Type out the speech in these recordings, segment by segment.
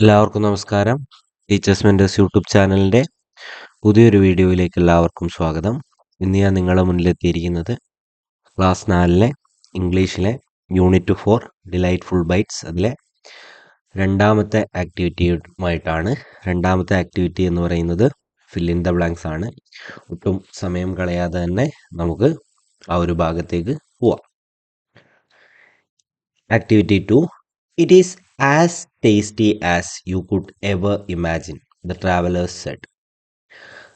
എല്ലാവർക്കും നമസ്കാരം. Teachers mentors YouTube ചാനലിൻ്റെ പുതിയൊരു വീഡിയോയിലേക്ക് എല്ലാവർക്കും സ്വാഗതം. ഇന്ന് ഞാൻ നിങ്ങളുടെ മുന്നിലെത്തിയിരിക്കുന്നത് ക്ലാസ് 4 ഇംഗ്ലീഷിലെ യൂണിറ്റ് 4 ഡിലൈറ്റ്ഫുൾ ബൈറ്റ്സ് അതിലെ രണ്ടാമത്തെ ആക്ടിവിറ്റിയുമായിട്ടാണ്. രണ്ടാമത്തെ ആക്ടിവിറ്റി എന്ന് പറയുന്നത് ഫിൽ ഇൻ ദ ബ്ലാങ്ക്സ് ആണ്. ഒട്ടും സമയം കളയാതെ തന്നെ നമുക്ക് ആ ഒരു ഭാഗത്തേക്ക് പോവാം. Activity 2. It is as tasty as you could ever imagine, the travelers said.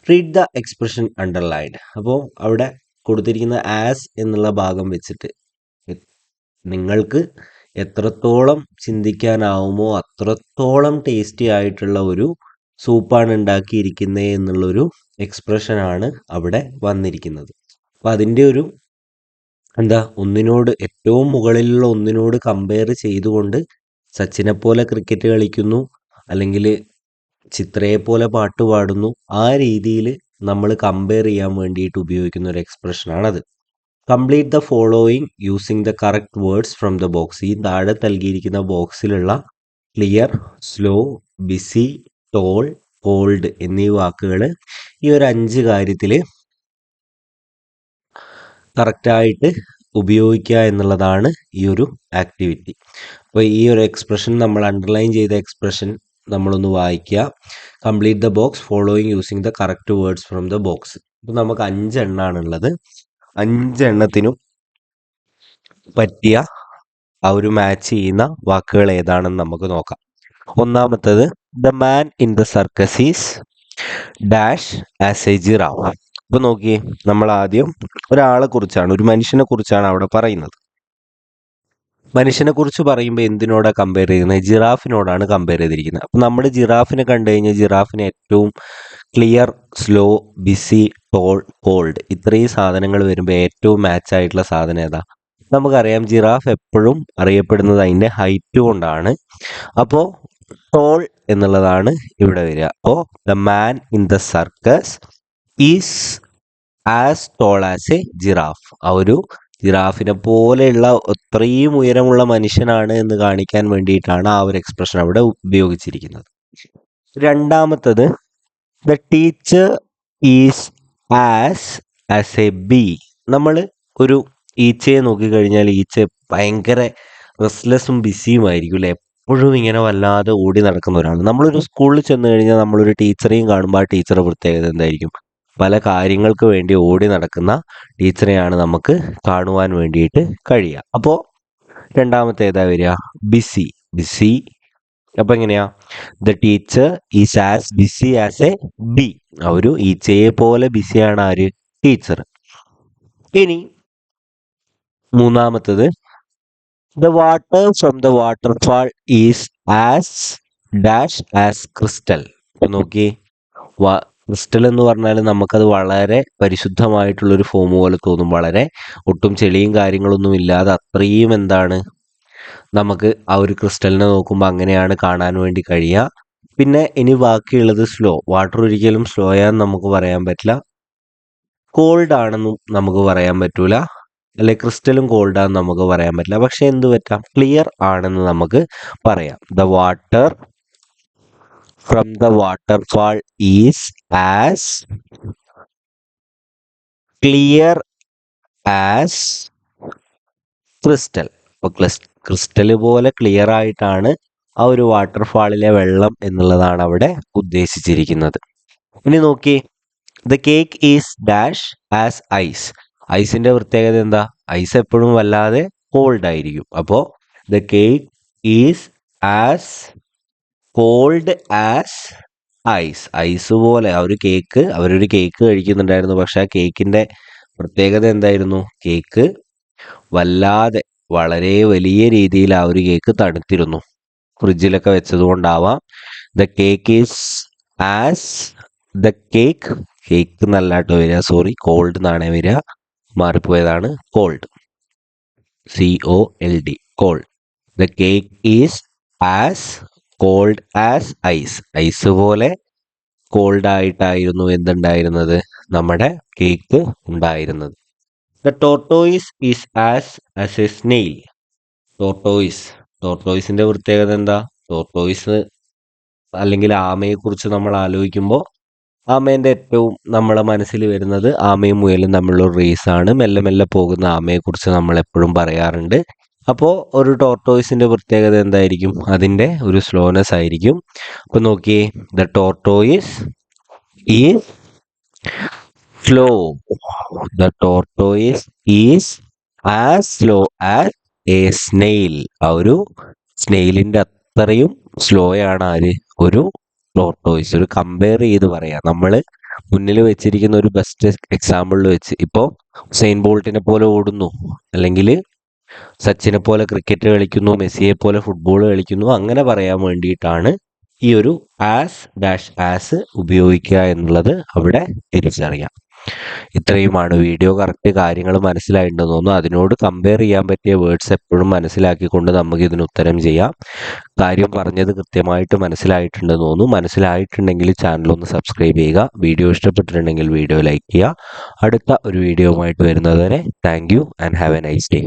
Read the expression underlined. അപ്പോൾ അവിടെ കൊടുത്തിരിക്കുന്ന ആസ് എന്നുള്ള ഭാഗം വെച്ചിട്ട് നിങ്ങൾക്ക് എത്രത്തോളം ചിന്തിക്കാനാവുമോ അത്രത്തോളം ടേസ്റ്റി ആയിട്ടുള്ള ഒരു സൂപ്പാണ് ഉണ്ടാക്കിയിരിക്കുന്നത് എന്നുള്ളൊരു എക്സ്പ്രഷനാണ് അവിടെ വന്നിരിക്കുന്നത്. അപ്പം അതിൻ്റെ ഒരു ഒന്നിനോട് ഏറ്റവും മുകളിലുള്ള ഒന്നിനോട് കമ്പയർ ചെയ്തുകൊണ്ട് സച്ചിനെ പോലെ ക്രിക്കറ്റ് കളിക്കുന്നു, അല്ലെങ്കിൽ ചിത്രയെ പോലെ പാട്ട് പാടുന്നു, ആ രീതിയിൽ നമ്മൾ കമ്പയർ ചെയ്യാൻ വേണ്ടിയിട്ട് ഉപയോഗിക്കുന്ന ഒരു എക്സ്പ്രഷനാണത്. Complete the following using the correct words from the box. ഈ താഴെ നൽകിയിരിക്കുന്ന ബോക്സിലുള്ള clear, slow, busy, tall, cold എന്നീ വാക്കുകൾ ഈ ഒരു 5 കാര്യത്തിൽ കറക്റ്റായിട്ട് ഉപയോഗിക്കുക എന്നുള്ളതാണ് ഈ ഒരു ആക്ടിവിറ്റി. അപ്പോൾ ഈ ഒരു എക്സ്പ്രഷൻ നമ്മൾ അണ്ടർലൈൻ ചെയ്ത എക്സ്പ്രഷൻ നമ്മളൊന്ന് വായിക്കുക. Complete the box following using the correct words from the box. അപ്പോൾ നമുക്ക് 5 എണ്ണാണുള്ളത്. 5 എണ്ണത്തിനും പറ്റിയ ആ ഒരു മാച്ച് ചെയ്യുന്ന വാക്കുകൾ ഏതാണെന്ന് നമുക്ക് നോക്കാം. ഒന്നാമത്തത്, the man in the circus is dash as A giraffe. ഇപ്പൊ നോക്കിയേ, നമ്മൾ ആദ്യം ഒരാളെ കുറിച്ചാണ്, ഒരു മനുഷ്യനെ കുറിച്ചാണ് അവിടെ പറയുന്നത്. മനുഷ്യനെ കുറിച്ച് പറയുമ്പോൾ എന്തിനോടാ കമ്പയർ ചെയ്യുന്നത്? ജിറാഫിനോടാണ് കമ്പയർ ചെയ്തിരിക്കുന്നത്. അപ്പം നമ്മൾ ജിറാഫിനെ കണ്ടു കഴിഞ്ഞാൽ ജിറാഫിന് ഏറ്റവും clear, slow, busy, tall, cold ഇത്രയും സാധനങ്ങൾ വരുമ്പോൾ ഏറ്റവും മാച്ച് ആയിട്ടുള്ള സാധനം ഏതാ? നമുക്കറിയാം, ജിറാഫ് എപ്പോഴും അറിയപ്പെടുന്നത് അതിൻ്റെ ഹൈറ്റ് കൊണ്ടാണ്. അപ്പോൾ ടോൾ എന്നുള്ളതാണ് ഇവിടെ വരിക. അപ്പോൾ the man in the circus is as toll as A giraffe. ആ ഒരു ജിറാഫിനെ പോലെയുള്ള അത്രയും ഉയരമുള്ള മനുഷ്യനാണ് എന്ന് കാണിക്കാൻ വേണ്ടിയിട്ടാണ് ആ ഒരു എക്സ്പ്രഷൻ അവിടെ ഉപയോഗിച്ചിരിക്കുന്നത്. രണ്ടാമത്തത്, the teacher is as a B. നമ്മൾ ഒരു ഈച്ചയെ നോക്കിക്കഴിഞ്ഞാൽ ഈച്ച ഭയങ്കര റെസ്റ്റ്ലെസ്സും ബിസിയുമായിരിക്കും അല്ലേ? എപ്പോഴും ഇങ്ങനെ വല്ലാതെ ഓടി നടക്കുന്ന ഒരാൾ. നമ്മളൊരു സ്കൂളിൽ ചെന്ന് കഴിഞ്ഞാൽ നമ്മളൊരു ടീച്ചറെയും കാണുമ്പോൾ ആ ടീച്ചറുടെ പ്രത്യേകത എന്തായിരിക്കും? പല കാര്യങ്ങൾക്ക് വേണ്ടി ഓടി നടക്കുന്ന ടീച്ചറെയാണ് നമുക്ക് കാണുവാൻ വേണ്ടിയിട്ട് കഴിയുക. അപ്പോൾ രണ്ടാമത്തെ ഏതാ വരിക? ബിസി. ബിസി. അപ്പം എങ്ങനെയാ? The teacher is as busy as a bee. ആ ഒരു ഈച്ചയെ പോലെ ബിസിയാണ് ആര്? ടീച്ചർ. ഇനി മൂന്നാമത്തത്, the water from the waterfall is as dash as crystal. അപ്പൊ നോക്കി, ക്രിസ്റ്റൽ എന്ന് പറഞ്ഞാൽ നമുക്കത് വളരെ പരിശുദ്ധമായിട്ടുള്ളൊരു ഫോം പോലെ തോന്നും. വളരെ ഒട്ടും ചെളിയും കാര്യങ്ങളൊന്നും ഇല്ലാതെ അത്രയും നമുക്ക് ആ ഒരു ക്രിസ്റ്റലിനെ നോക്കുമ്പോൾ അങ്ങനെയാണ് കാണാൻ വേണ്ടി കഴിയുക. പിന്നെ ഇനി ബാക്കിയുള്ളത് സ്ലോ. വാട്ടർ ഒരിക്കലും സ്ലോ ആണെന്ന് നമുക്ക് പറയാൻ പറ്റില്ല, കോൾഡ് ആണെന്നും നമുക്ക് പറയാൻ പറ്റൂല, അല്ലെ ക്രിസ്റ്റലും കോൾഡ് ആണെന്ന് നമുക്ക് പറയാൻ പറ്റില്ല. പക്ഷെ എന്ത് പറ്റാം? ക്ലിയർ ആണെന്ന് നമുക്ക് പറയാം. The water from the waterfall is as clear as crystal. അപ്പോൾ ക്രിസ്റ്റൽ പോലെ ക്ലിയർ ആയിട്ടാണ് ആ ഒരു വാട്ടർഫാളിലെ വെള്ളം എന്നുള്ളതാണ് അവിടെ ഉദ്ദേശിച്ചിരിക്കുന്നത്. ഇനി നോക്കി, the cake is dash as ice. ഐസിന്റെ പ്രത്യേകത എന്താ? ഐസ് എപ്പോഴും വല്ലാതെ കോൾഡ് ആയിരിക്കും. അപ്പോൾ the cake is as cold as ice. Ice പോലെ ആ ഒരു കേക്ക്, അവരൊരു കേക്ക് കഴിക്കുന്നുണ്ടായിരുന്നു. പക്ഷെ ആ കേക്കിന്റെ പ്രത്യേകത എന്തായിരുന്നു? കേക്ക് വല്ലാതെ വളരെ വലിയ രീതിയിൽ ആ ഒരു കേക്ക് തണുത്തിരുന്നു. ഫ്രിഡ്ജിലൊക്കെ വെച്ചതുകൊണ്ടാവാം. The cake is as the cake. Cake നല്ലതായിട്ട് വരിക, സോറി, കോൾഡ് എന്നാണ് വരിക, മാറിപ്പോയതാണ്. Cold, COLD, cold. The cake is as cold as ice. Ice പോലെ കോൾഡ് ആയിട്ടായിരുന്നു എന്തുണ്ടായിരുന്നത്? നമ്മുടെ കേക്ക് ഉണ്ടായിരുന്നത്. The tortoise is as a snail. ടോർട്ടോയിസിന്റെ പ്രത്യേകത എന്താ? ടോർട്ടോയിസ് അല്ലെങ്കിൽ ആമയെക്കുറിച്ച് നമ്മൾ ആലോചിക്കുമ്പോൾ ആമേൻ്റെ ഏറ്റവും നമ്മളെ മനസ്സിൽ വരുന്നത് ആമയും മുയലും തമ്മിലുള്ള ഒരു റേസാണ്. മെല്ലെ മെല്ലെ പോകുന്ന ആമയെക്കുറിച്ച് നമ്മൾ എപ്പോഴും പറയാറുണ്ട്. അപ്പോൾ ഒരു ടോർട്ടോയിസിൻ്റെ പ്രത്യേകത എന്തായിരിക്കും? അതിൻ്റെ ഒരു സ്ലോനെസ് ആയിരിക്കും. അപ്പോൾ നോക്കിയേ, the tortoise is slow. The tortoise is as slow as a snail. ആ ഒരു സ്നെയിലിൻ്റെ അത്രയും സ്ലോ ആണ് ആര്? ഒരു ടോർട്ടോയിസ്. ഒരു കമ്പയർ ചെയ്ത് പറയാം. നമ്മൾ മുന്നിൽ വെച്ചിരിക്കുന്ന ഒരു ബെസ്റ്റ് എക്സാമ്പിളിൽ വെച്ച്, ഇപ്പോൾ ഉസൈൻ ബോൾട്ടിനെ പോലെ ഓടുന്നു, അല്ലെങ്കിൽ സച്ചിനെ പോലെ ക്രിക്കറ്റ് കളിക്കുന്നു, മെസ്സിയെ പോലെ ഫുട്ബോൾ കളിക്കുന്നു, അങ്ങനെ പറയാൻ വേണ്ടിയിട്ടാണ് ഈ ഒരു ആസ് ഉപയോഗിക്കുക എന്നുള്ളത് അവിടെ തിരിച്ചറിയാം. ഇത്രയുമാണ് വീഡിയോ. കറക്റ്റ് കാര്യങ്ങൾ മനസ്സിലായിട്ടുണ്ടെന്ന് തോന്നുന്നു. അതിനോട് കമ്പയർ ചെയ്യാൻ പറ്റിയ വേർഡ്സ് എപ്പോഴും മനസ്സിലാക്കിക്കൊണ്ട് നമുക്ക് ഇതിന് ഉത്തരം ചെയ്യാം. കാര്യം പറഞ്ഞത് കൃത്യമായിട്ട് മനസ്സിലായിട്ടുണ്ടെന്ന് തോന്നുന്നു. മനസ്സിലായിട്ടുണ്ടെങ്കിൽ ചാനലൊന്ന് സബ്സ്ക്രൈബ് ചെയ്യുക. വീഡിയോ ഇഷ്ടപ്പെട്ടിട്ടുണ്ടെങ്കിൽ വീഡിയോ ലൈക്ക് ചെയ്യുക. അടുത്ത ഒരു വീഡിയോയുമായിട്ട് വരുന്നതുവരെ thank you and have A nice day.